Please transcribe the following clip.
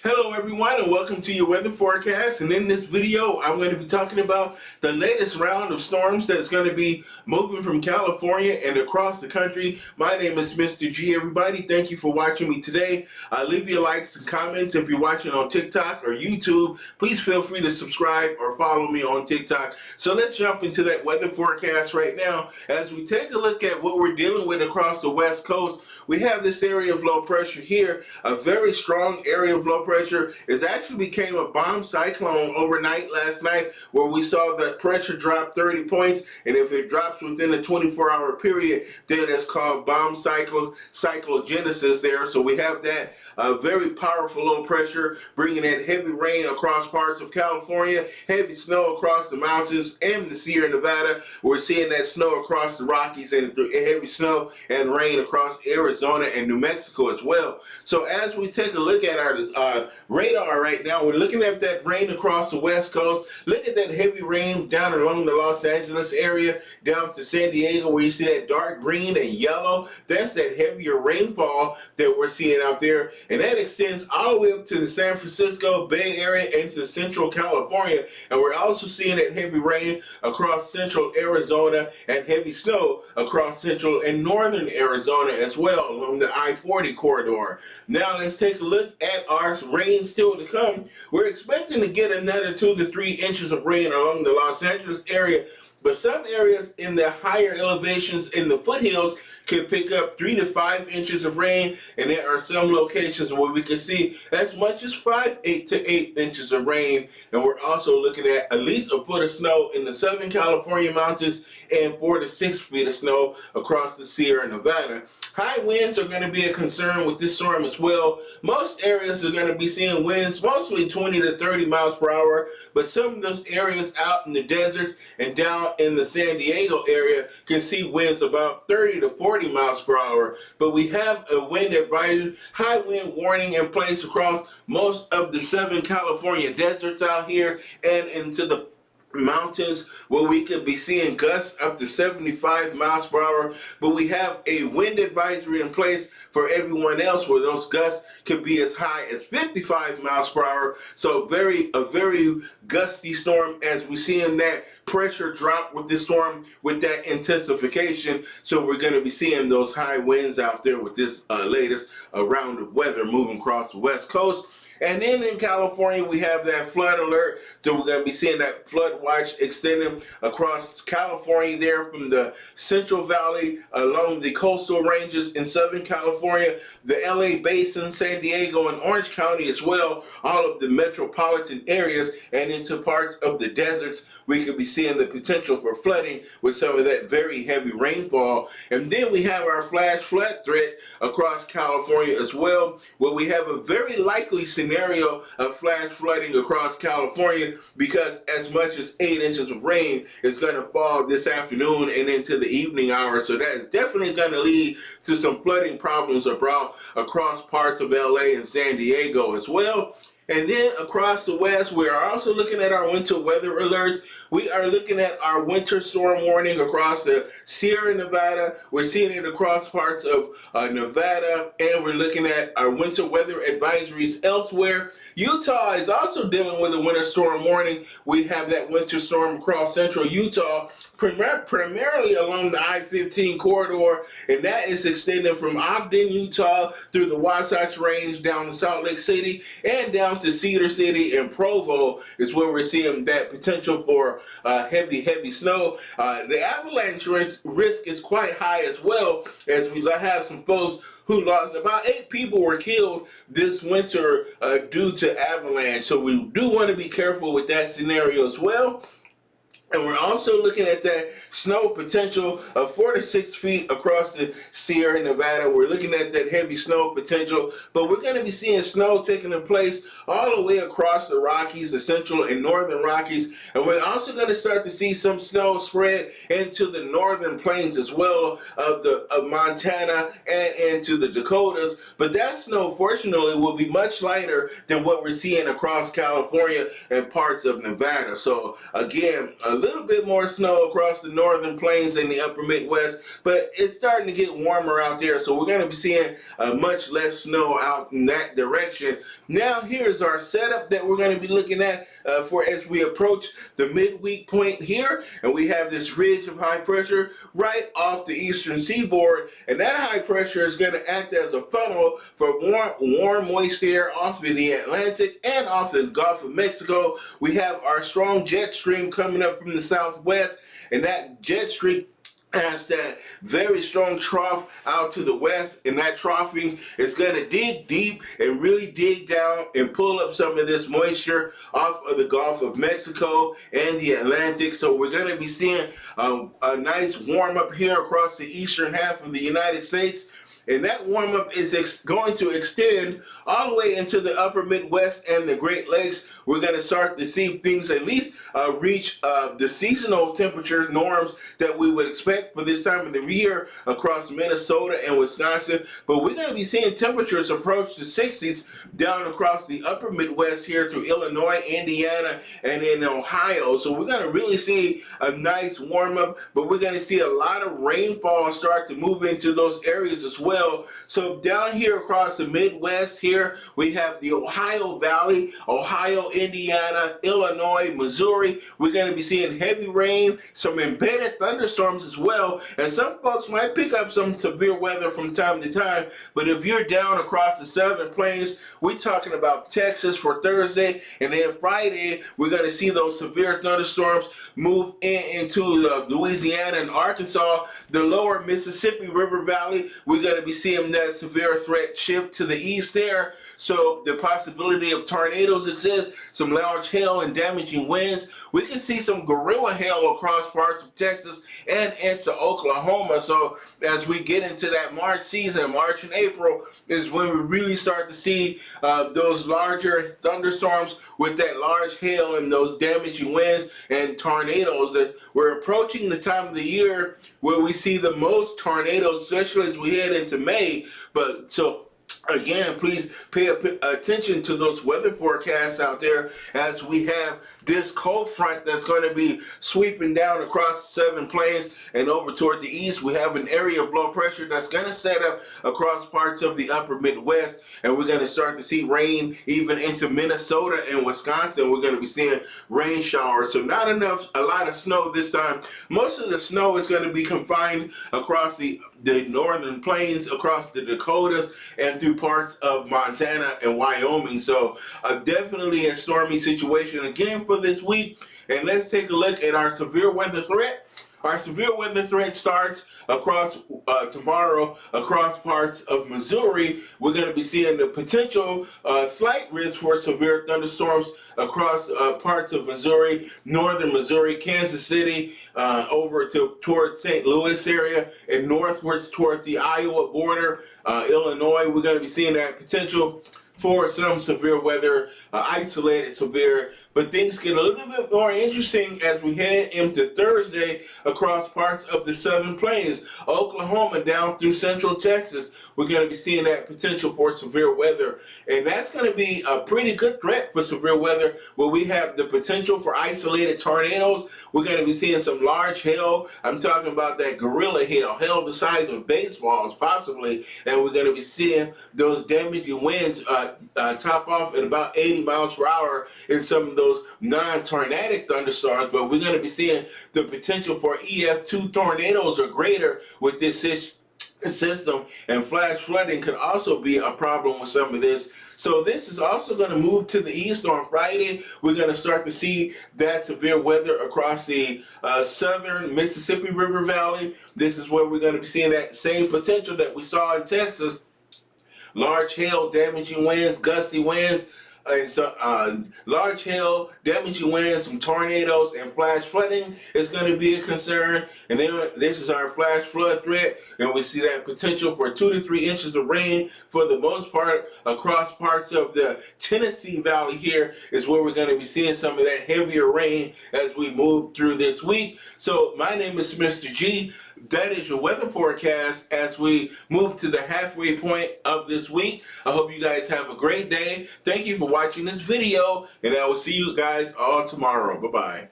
Hello everyone and welcome to your weather forecast, and in this video I'm going to be talking about the latest round of storms that's going to be moving from California and across the country. My name is Mr. G. Everybody, thank you for watching me today. Leave your likes and comments if you're watching on TikTok or YouTube. Please feel free to subscribe or follow me on TikTok. So let's jump into that weather forecast right now. As we take a look at what we're dealing with across the west coast, we have this area of low pressure here, a very strong area of low pressure. It actually became a bomb cyclone overnight last night, where we saw that pressure drop 30 points, and if it drops within a 24-hour period, then it's called bomb cyclogenesis there. So we have that very powerful low pressure bringing that heavy rain across parts of California, heavy snow across the mountains and the Sierra Nevada. We're seeing that snow across the Rockies and heavy snow and rain across Arizona and New Mexico as well. So as we take a look at our radar right now, we're looking at that rain across the west coast. Look at that heavy rain down along the Los Angeles area, down to San Diego, where you see that dark green and yellow. That's that heavier rainfall that we're seeing out there, and that extends all the way up to the San Francisco Bay Area into central California. And we're also seeing that heavy rain across central Arizona and heavy snow across central and northern Arizona as well along the I-40 corridor. Now let's take a look at our rain still to come. We're expecting to get another 2 to 3 inches of rain along the Los Angeles area, but some areas in the higher elevations in the foothills can pick up 3 to 5 inches of rain, and there are some locations where we can see as much as 8 to 8 inches of rain. And we're also looking at least a foot of snow in the Southern California mountains and 4 to 6 feet of snow across the Sierra Nevada. High winds are going to be a concern with this storm as well. Most areas are going to be seeing winds mostly 20 to 30 miles per hour, but some of those areas out in the deserts and down in the San Diego area can see winds about 30 to 40 miles per hour. But we have a wind advisory, high wind warning in place across most of the Southern California deserts out here and into the mountains, where we could be seeing gusts up to 75 miles per hour, but we have a wind advisory in place for everyone else, where those gusts could be as high as 55 miles per hour. So a very gusty storm, as we see in that pressure drop with this storm, with that intensification. So we're going to be seeing those high winds out there with this latest round of weather moving across the west coast. And then in California, we have that flood alert. So we're going to be seeing that flood watch extending across California there from the Central Valley along the coastal ranges in Southern California, the LA Basin, San Diego, and Orange County as well, all of the metropolitan areas, and into parts of the deserts. We could be seeing the potential for flooding with some of that very heavy rainfall. And then we have our flash flood threat across California as well, where we have a very likely scenario of flash flooding across California, because as much as 8 inches of rain is going to fall this afternoon and into the evening hours. So that is definitely going to lead to some flooding problems across parts of LA and San Diego as well. And then across the west, we are also looking at our winter weather alerts. We are looking at our winter storm warning across the Sierra Nevada. We're seeing it across parts of Nevada, and we're looking at our winter weather advisories elsewhere. Utah is also dealing with a winter storm warning. We have that winter storm across central Utah, primarily along the I-15 corridor, and that is extending from Ogden, Utah, through the Wasatch Range down to Salt Lake City and down to Cedar City and Provo is where we're seeing that potential for heavy snow. The avalanche risk is quite high as well, as we have some folks who lost. About 8 people were killed this winter due to avalanche. So we do want to be careful with that scenario as well. And we're also looking at that snow potential of 4 to 6 feet across the Sierra Nevada. We're looking at that heavy snow potential, but we're going to be seeing snow taking place all the way across the Rockies, the central and northern Rockies. And we're also going to start to see some snow spread into the northern plains as well of Montana and into the Dakotas. But that snow, fortunately, will be much lighter than what we're seeing across California and parts of Nevada. So again, little bit more snow across the northern plains and the upper Midwest, but it's starting to get warmer out there, so we're going to be seeing much less snow out in that direction. Now here's our setup that we're going to be looking at for as we approach the midweek point here, and we have this ridge of high pressure right off the eastern seaboard, and that high pressure is going to act as a funnel for warm moist air off of the Atlantic and off the Gulf of Mexico. We have our strong jet stream coming up from the southwest, and that jet stream has that very strong trough out to the west, and that troughing is going to dig deep and really dig down and pull up some of this moisture off of the Gulf of Mexico and the Atlantic. So we're going to be seeing a nice warm up here across the eastern half of the United States. And that warm-up is going to extend all the way into the upper Midwest and the Great Lakes. We're going to start to see things at least reach the seasonal temperature norms that we would expect for this time of the year across Minnesota and Wisconsin. But we're going to be seeing temperatures approach the 60s down across the upper Midwest here through Illinois, Indiana, and in Ohio. So we're going to really see a nice warm-up, but we're going to see a lot of rainfall start to move into those areas as well. So down here across the Midwest here, we have the Ohio Valley, Ohio, Indiana, Illinois, Missouri. We're going to be seeing heavy rain, some embedded thunderstorms as well, and some folks might pick up some severe weather from time to time. But if you're down across the southern plains, we're talking about Texas for Thursday, and then Friday, we're going to see those severe thunderstorms move into Louisiana and Arkansas, the lower Mississippi River Valley. We're going to be seeing that severe threat shift to the east there. So the possibility of tornadoes exists, some large hail and damaging winds. We can see some gorilla hail across parts of Texas and into Oklahoma. So as we get into that March season, March and April is when we really start to see those larger thunderstorms with that large hail and those damaging winds and tornadoes. That we're approaching the time of the year where we see the most tornadoes, especially as we head into May. But so again, please pay attention to those weather forecasts out there as we have this cold front that's going to be sweeping down across the southern plains and over toward the east. We have an area of low pressure that's going to set up across parts of the upper Midwest, and we're going to start to see rain even into Minnesota and Wisconsin. We're going to be seeing rain showers. So not a lot of snow this time. Most of the snow is going to be confined across the northern plains, across the Dakotas, and through parts of Montana and Wyoming. So definitely a stormy situation again for this week. And let's take a look at our severe weather threat. Our severe weather threat starts across tomorrow across parts of Missouri. We're going to be seeing the potential slight risk for severe thunderstorms across parts of Missouri, northern Missouri, Kansas City, over towards St. Louis area, and northwards toward the Iowa border, Illinois. We're going to be seeing that potential for some severe weather, isolated severe, but things get a little bit more interesting as we head into Thursday across parts of the southern plains, Oklahoma down through central Texas. We're going to be seeing that potential for severe weather, and that's going to be a pretty good threat for severe weather where we have the potential for isolated tornadoes. We're going to be seeing some large hail. I'm talking about that gorilla hail, hail the size of baseballs possibly, and we're going to be seeing those damaging winds top off at about 80 miles per hour in some of those non-tornadic thunderstorms, but we're going to be seeing the potential for EF2 tornadoes or greater with this system, and flash flooding could also be a problem with some of this. So this is also going to move to the east on Friday. We're going to start to see that severe weather across the southern Mississippi River Valley. This is where we're going to be seeing that same potential that we saw in Texas. Large hail, damaging winds, gusty winds, and so, large hail, damaging winds, some tornadoes, and flash flooding is going to be a concern. And then this is our flash flood threat, and we see that potential for 2 to 3 inches of rain for the most part across parts of the Tennessee Valley. Here is where we're going to be seeing some of that heavier rain as we move through this week. So my name is Mr. G. That is your weather forecast as we move to the halfway point of this week. I hope you guys have a great day. Thank you for watching this video, and I will see you guys all tomorrow. Bye-bye.